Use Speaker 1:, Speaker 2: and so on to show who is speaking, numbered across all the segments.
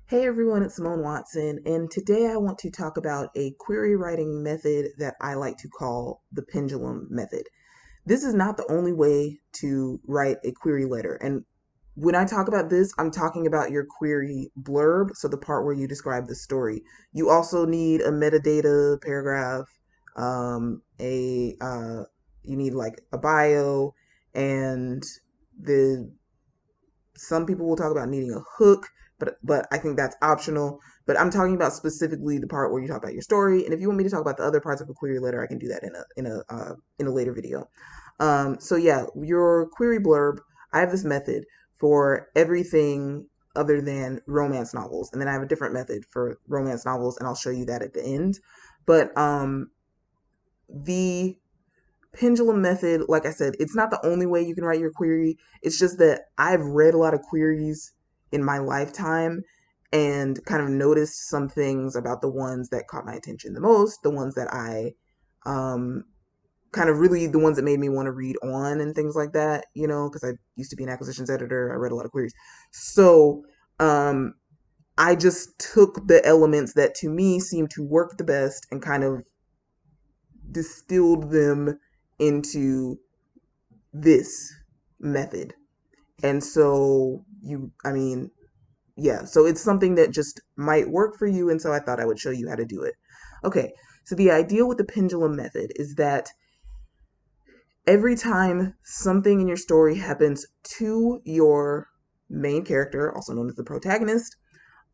Speaker 1: Hey everyone, it's Simone Watson, and today I want to talk about a query writing method that I like to call the pendulum method. This is not the only way to write a query letter, and when I talk about this, I'm talking about your query blurb, so the part where you describe the story. You also need a metadata paragraph, a you need like a bio, and the some people will talk about needing a hook, but I think that's optional. But I'm talking about specifically the part where you talk about your story. And if you want me to talk about the other parts of a query letter, I can do that in a later video. So yeah, your query blurb. I have this method for everything other than romance novels, and then I have a different method for romance novels, and I'll show you that at the end. But the pendulum method, like I said, it's not the only way you can write your query. It's just that I've read a lot of queries in my lifetime and kind of noticed some things about the ones that caught my attention the most, the ones that I um kind of really the ones that made me want to read on and things like that, because I used to be an acquisitions editor. I read a lot of queries. So, I just took the elements that to me seemed to work the best and kind of distilled them into this method. And so so it's something that just might work for you. And so I thought I would show you how to do it. Okay. So the idea with the pendulum method is that every time something in your story happens to your main character, also known as the protagonist,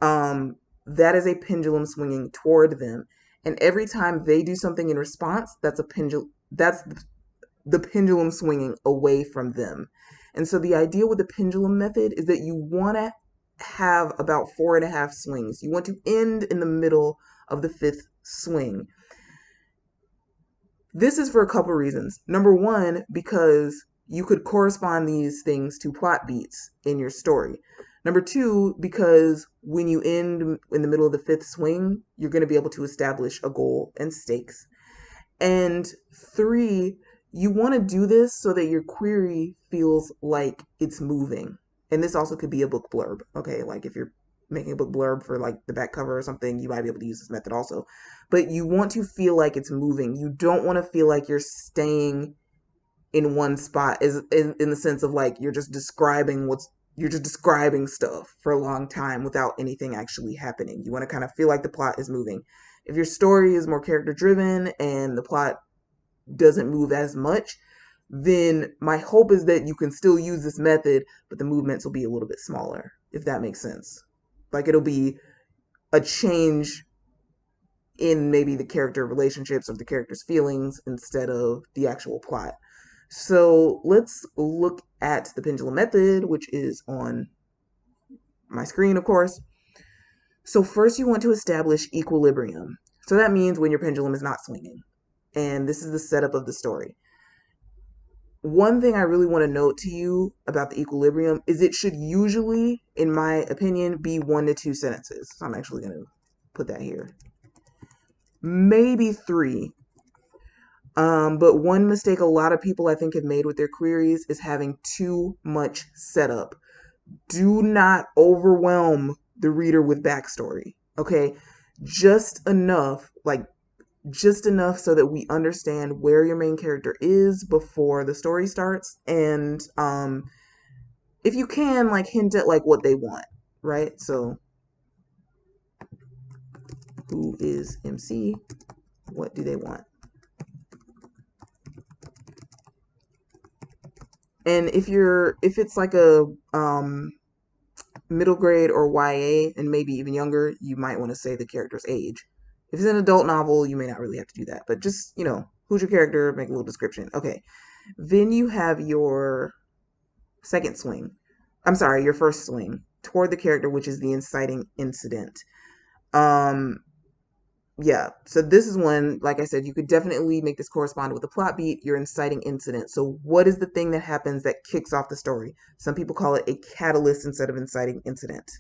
Speaker 1: that is a pendulum swinging toward them. And every time they do something in response, that's the pendulum swinging away from them. And so the idea with the pendulum method is that you want to have about 4.5 swings. You want to end in the middle of the fifth swing. This is for a couple reasons. Number one, because you could correspond these things to plot beats in your story. Number two, because when you end in the middle of the fifth swing, you're going to be able to establish a goal and stakes. And three, you want to do this so that your query feels like it's moving. And this also could be a book blurb. Okay, like if you're making a book blurb for like the back cover or something, you might be able to use this method also. But you want to feel like it's moving. You don't want to feel like you're staying in one spot, is in the sense of like you're just describing stuff for a long time without anything actually happening. You want to kind of feel like the plot is moving. If your story is more character driven and the plot doesn't move as much, then my hope is that you can still use this method, but the movements will be a little bit smaller, if that makes sense. Like it'll be a change in maybe the character relationships or the character's feelings instead of the actual plot. So let's look at the pendulum method, which is on my screen, of course. So first you want to establish equilibrium. So that means when your pendulum is not swinging. And this is the setup of the story. One thing I really want to note to you about the equilibrium is it should usually, in my opinion, be 1 to 2 sentences. So I'm actually going to put that here. Maybe 3. But one mistake a lot of people I think have made with their queries is having too much setup. Do not overwhelm the reader with backstory. Okay? Just enough, just enough so that we understand where your main character is before the story starts, and if you can, like, hint at like what they want, right? So who is MC? What do they want? And if it's like a middle grade or YA and maybe even younger, you might want to say the character's age. If it's an adult novel, you may not really have to do that, but just, who's your character, make a little description. Okay. Then you have your second swing. I'm sorry, your first swing toward the character, which is the inciting incident. Um, yeah, so this is one, like I said, you could definitely make this correspond with a plot beat, your inciting incident. So what is the thing that happens that kicks off the story? Some people call it a catalyst instead of inciting incident.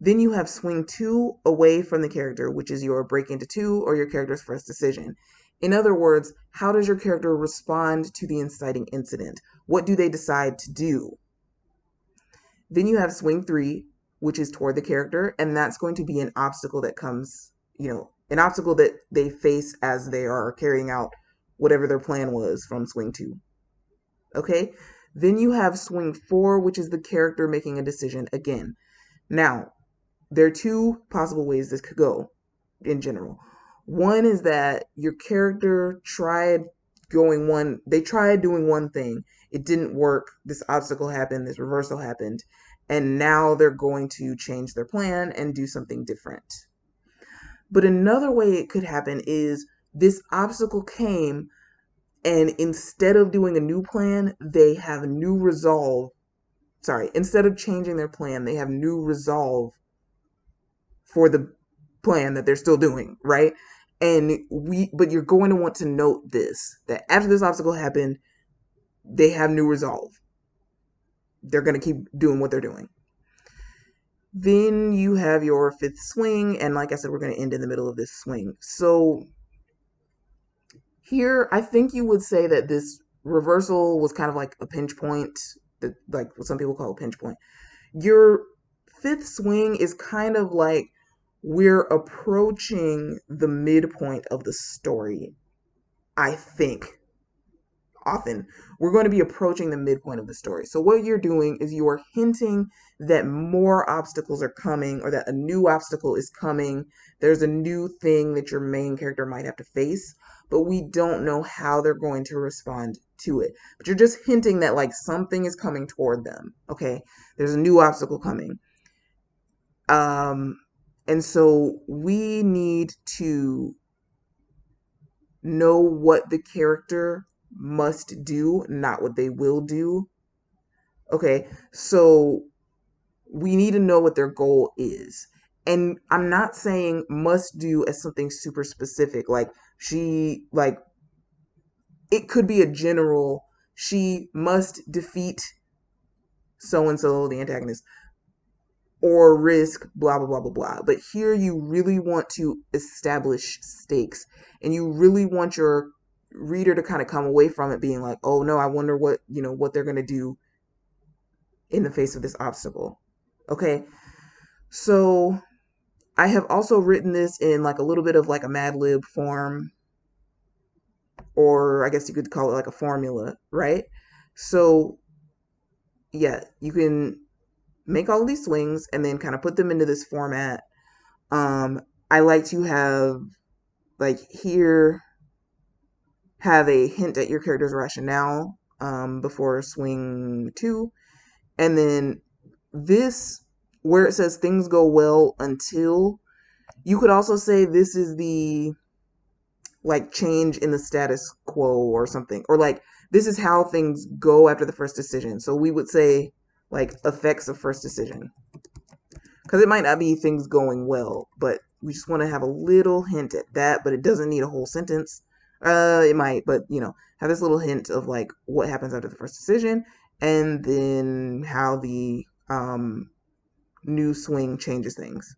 Speaker 1: Then you have swing 2 away from the character, which is your break into 2 or your character's first decision. In other words, how does your character respond to the inciting incident? What do they decide to do? Then you have swing 3, which is toward the character, and that's going to be an obstacle that comes, an obstacle that they face as they are carrying out whatever their plan was from swing 2. Okay? Then you have swing 4, which is the character making a decision again. Now, there are two possible ways this could go in general. One is that your character tried doing one thing. It didn't work. This obstacle happened, this reversal happened, and now they're going to change their plan and do something different. But another way it could happen is this obstacle came, and instead of doing a new plan, they have new resolve. Sorry, instead of changing their plan, they have new resolve for the plan that they're still doing, right? But you're going to want to note this, that after this obstacle happened, they have new resolve. They're going to keep doing what they're doing. Then you have your 5th swing, and like I said, we're going to end in the middle of this swing. So here, I think you would say that this reversal was kind of like a pinch point, that like what some people call a pinch point. Your 5th swing is kind of like we're approaching the midpoint of the story. I think often we're going to be approaching the midpoint of the story. So what you're doing is you are hinting that more obstacles are coming, or that a new obstacle is coming. There's a new thing that your main character might have to face, but we don't know how they're going to respond to it. But you're just hinting that like something is coming toward them. Okay, there's a new obstacle coming. And so we need to know what the character must do, not what they will do. Okay, so we need to know what their goal is. And I'm not saying must do as something super specific. Like it could be a general, she must defeat so and so, the antagonist, or risk blah blah blah blah blah. But here you really want to establish stakes, and you really want your reader to kind of come away from it being like, oh no, I wonder what they're going to do in the face of this obstacle. Okay, so I have also written this in like a little bit of like a Mad Lib form, or I guess you could call it like a formula, right? So yeah, you can make all of these swings and then kind of put them into this format. I like to have, like here, have a hint at your character's rationale before swing 2. And then this, where it says things go well until, you could also say this is the like change in the status quo or something. Or like this is how things go after the first decision. So we would say like effects of first decision. Because it might not be things going well, but we just want to have a little hint at that, but it doesn't need a whole sentence. It might, but have this little hint of like what happens after the first decision, and then how the new swing changes things.